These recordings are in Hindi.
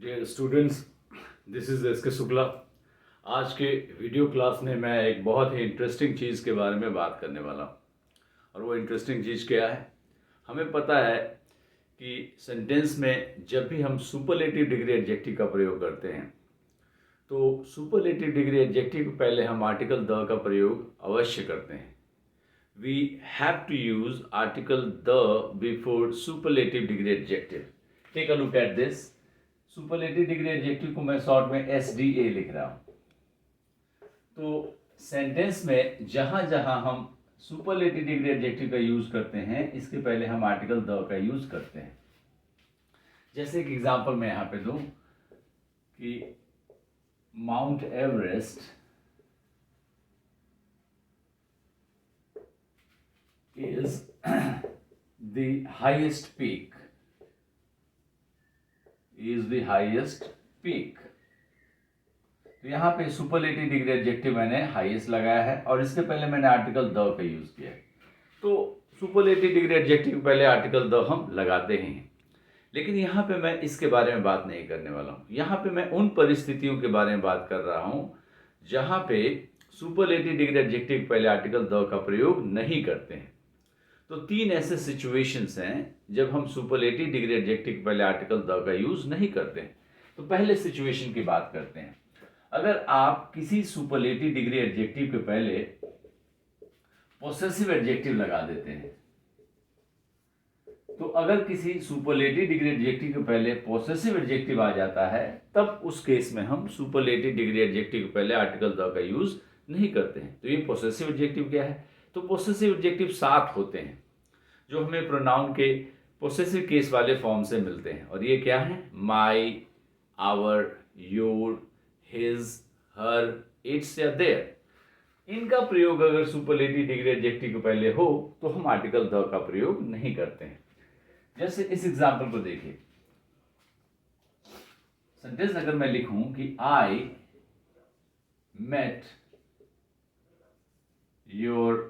Dear students, this is S K Shukla. आज के वीडियो क्लास में मैं एक बहुत ही इंटरेस्टिंग चीज़ के बारे में बात करने वाला हूँ। और वो इंटरेस्टिंग चीज़ क्या है? हमें पता है कि सेंटेंस में जब भी हम सुपरलेटिव डिग्री एडजेक्टिव का प्रयोग करते हैं तो सुपरलेटिव डिग्री एडजेक्टिव के पहले हम आर्टिकल द का प्रयोग अवश्य करते हैं। We have to use article the before superlative degree adjective. Take a look at this. Superlative degree adjective को मैं शॉर्ट में SDA लिख रहा हूं। तो सेंटेंस में जहां जहां हम सुपरलेटिव डिग्री एडजेक्टिव का यूज करते हैं इसके पहले हम आर्टिकल द का यूज करते हैं। जैसे एक एग्जांपल मैं यहां पे दूं कि mount Everest is the highest peak तो यहाँ पे सुपरलेटिव डिग्री एडजेक्टिव मैंने हाईएस्ट लगाया है और इसके पहले मैंने आर्टिकल द का यूज किया है। तो सुपरलेटिव डिग्री एडजेक्टिव पहले आर्टिकल द हम लगाते ही हैं, लेकिन यहाँ पे मैं इसके बारे में बात नहीं करने वाला हूँ। यहाँ पे मैं उन परिस्थितियों के बारे में बात कर रहा हूँ जहाँ पे सुपरलेटिव डिग्री एडजेक्टिव पहले आर्टिकल द का प्रयोग नहीं करते हैं। तो तीन ऐसे सिचुएशंस हैं जब हम सुपरलेटिव डिग्री एडजेक्टिव के पहले आर्टिकल द का यूज नहीं करते हैं। तो पहले सिचुएशन की बात करते हैं। अगर आप किसी सुपरलेटिव डिग्री एडजेक्टिव के पहले पोसेसिव एडजेक्टिव लगा देते हैं, तो अगर किसी सुपरलेटिव डिग्री एडजेक्टिव के पहले पोसेसिव एडजेक्टिव आ जाता है तब उस केस में हम सुपरलेटिव डिग्री एडजेक्टिव के पहले आर्टिकल द का यूज नहीं करते हैं। तो ये पोसेसिव एडजेक्टिव क्या है? तो पोसेसिव एडजेक्टिव 7 होते हैं जो हमें प्रोनाउन के पोसेसिव केस वाले फॉर्म से मिलते हैं। और ये क्या है? My, our, your, his, her, its या देयर। इनका प्रयोग अगर सुपरलेटिव डिग्री एडजेक्टिव के पहले हो तो हम आर्टिकल द का प्रयोग नहीं करते हैं। जैसे इस एग्जांपल को देखिए। सेंटेंस अगर मैं लिखूं कि I met your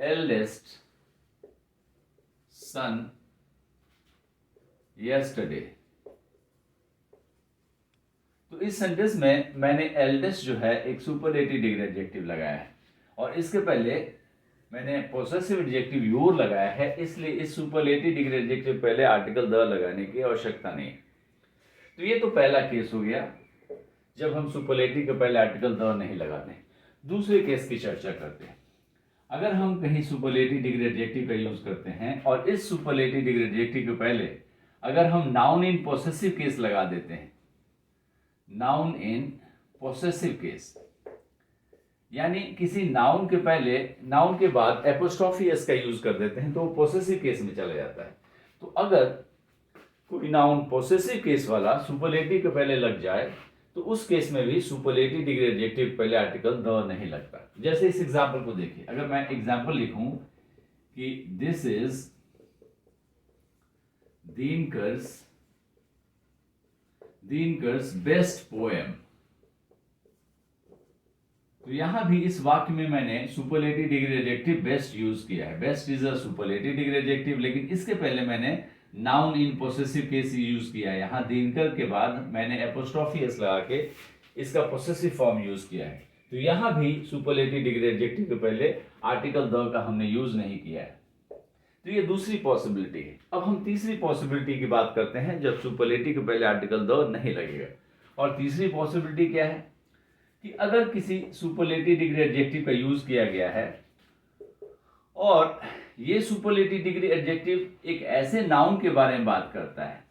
eldest son yesterday, तो इस सेंटेंस में मैंने एल्डेस्ट जो है एक सुपरलेटिव डिग्री एडजेक्टिव लगाया है और इसके पहले मैंने पोसेसिव एडजेक्टिव योर लगाया है, इसलिए इस सुपरलेटिव डिग्री एडजेक्टिव पहले आर्टिकल द लगाने की आवश्यकता नहीं है। तो ये तो पहला केस हो गया जब हम सुपरलेटिव के पहले आर्टिकल द नहीं लगाते। दूसरे केस की चर्चा करते हैं। अगर हम कहीं सुपरलेटिव डिग्री एडजेक्टिव का यूज करते हैं और इस सुपरलेटिव डिग्री एडजेक्टिव के पहले अगर हम नाउन इन पोसेसिव केस लगा देते हैं, नाउन इन पोसेसिव केस, यानी किसी नाउन के पहले नाउन के बाद एपोस्ट्रोफी एस का यूज कर देते हैं तो वो पोसेसिव केस में चला जाता है। तो अगर कोई नाउन पोसेसिव केस वाला सुपरलेटिव के पहले लग जाए तो उस केस में भी सुपरलेटिव डिग्री एडजेक्टिव पहले आर्टिकल द नहीं लगता। जैसे इस एग्जांपल को देखिए। अगर मैं एग्जांपल लिखूं कि दिस इज दिनकर्स बेस्ट पोएम, तो यहां भी इस वाक्य में मैंने superlative degree adjective best use किया है। Best is a superlative degree adjective, लेकिन इसके पहले मैंने noun in possessive case use किया है। यहां दिनकर के बाद मैंने एपोस्ट्रोफी एस लगा के इसका पोसेसिव फॉर्म यूज किया है। तो यहां भी सुपरलेटिव डिग्री एडजेक्टिव के पहले आर्टिकल द का हमने यूज नहीं किया है। तो ये दूसरी पॉसिबिलिटी है। अब हम तीसरी पॉसिबिलिटी की बात करते हैं जब सुपरलेटिव के पहले आर्टिकल द नहीं लगेगा। और तीसरी पॉसिबिलिटी क्या है कि अगर किसी सुपरलेटिव डिग्री एडजेक्टिव का यूज किया गया है और ये सुपरलेटिव डिग्री एडजेक्टिव एक ऐसे नाउन के बारे में बात करता है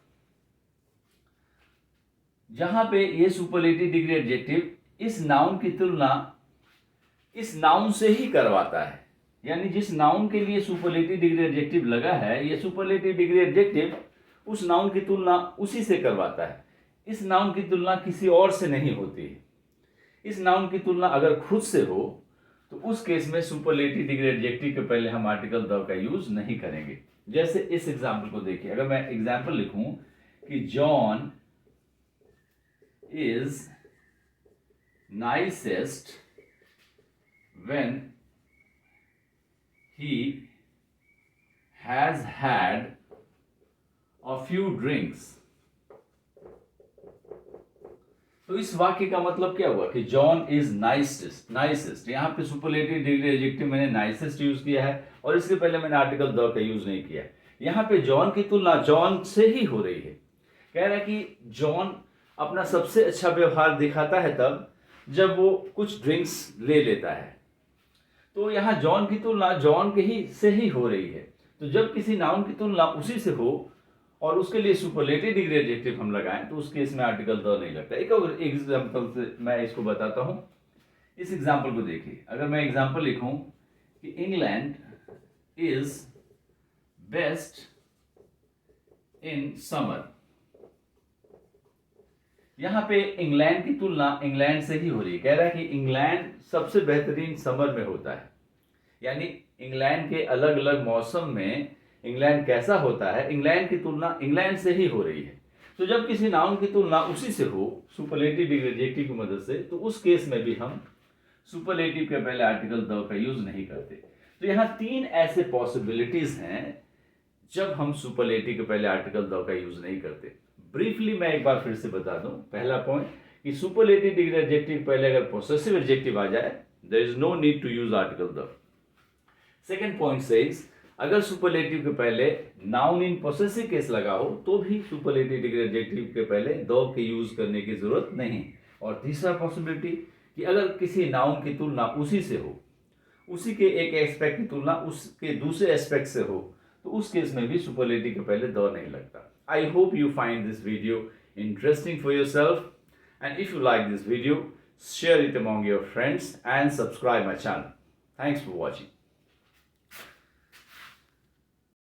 जहां पे ये सुपरलेटिव डिग्री एडजेक्टिव इस नाउन की तुलना इस नाउन से ही करवाता है, यानी जिस नाउन के लिए सुपरलेटिव डिग्री एडजेक्टिव लगा है ये सुपरलेटिव डिग्री एडजेक्टिव उस नाउन की तुलना उसी से करवाता है। इस नाउन की तुलना किसी और से नहीं होती है। इस नाउन की तुलना अगर खुद से हो तो उस केस में सुपरलेटिव डिग्री एडजेक्टिव के पहले हम आर्टिकल द का यूज नहीं करेंगे। जैसे इस एग्जांपल को देखिए। अगर मैं एग्जांपल लिखूं कि John is nicest when he has had a few drinks, तो इस वाक्य का मतलब क्या हुआ कि जॉन इज नाइसेस्ट। नाइसेस्ट यहाँ पे सुपरलेटिव डिग्री एडजेक्टिव मैंने नाइसेस्ट यूज किया है और इसके पहले मैंने आर्टिकल द का यूज नहीं किया। यहाँ पे जॉन की तुलना जॉन से ही हो रही है। कह रहा है कि जॉन अपना सबसे अच्छा व्यवहार दिखाता है तब जब वो कुछ ड्रिंक्स ले लेता है। तो यहाँ जॉन की तुलना जॉन के ही से ही हो रही है। तो जब किसी नाउन की तुलना उसी से हो और उसके लिए सुपरलेटिव डिग्री एडजेक्टिव हम लगाएं तो उस केस में आर्टिकल द नहीं लगता। एक और एग्जांपल से मैं इसको बताता हूं। इस एग्जांपल को देखिए, अगर मैं एग्जांपल लिखूं कि England is best in summer, यहां पे इंग्लैंड की तुलना इंग्लैंड से ही हो रही है। कह रहा है कि इंग्लैंड सबसे बेहतरीन समर में होता है, यानी इंग्लैंड के अलग अलग मौसम में इंग्लैंड कैसा होता है, इंग्लैंड की तुलना इंग्लैंड से ही हो रही है। तो जब किसी नाउन की तुलना उसी से हो सुपरलेटिव डिग्री एडजेक्टिव की मदद से, तो उस केस में भी हम सुपरलेटिव के पहले आर्टिकल द का यूज नहीं करते। तो यहाँ तीन ऐसे पॉसिबिलिटीज हैं जब हम सुपरलेटिव के पहले आर्टिकल द का यूज नहीं करते। ब्रीफली मैं एक बार फिर से बता दूं। पहला पॉइंट कि सुपरलेटिव डिग्री एडजेक्टिव पहले अगर पोसेसिव एडजेक्टिव आ जाए, there is no need to use article the. Second point says अगर सुपरलेटिव के पहले नाउन इन पोसेसिव केस लगा हो तो भी सुपरलेटिव डिग्री एडजेक्टिव के पहले द के यूज करने की जरूरत नहीं। और तीसरा पॉसिबिलिटी कि अगर किसी नाउन की तुलना उसी से हो, उसी के एक एस्पेक्ट की तुलना उसके दूसरे एस्पेक्ट से हो, तो उस केस में भी सुपरलेटिव के पहले द नहीं लगता। I hope you find this video interesting for yourself, and if you like this video, share it among your friends and subscribe my channel. Thanks for watching.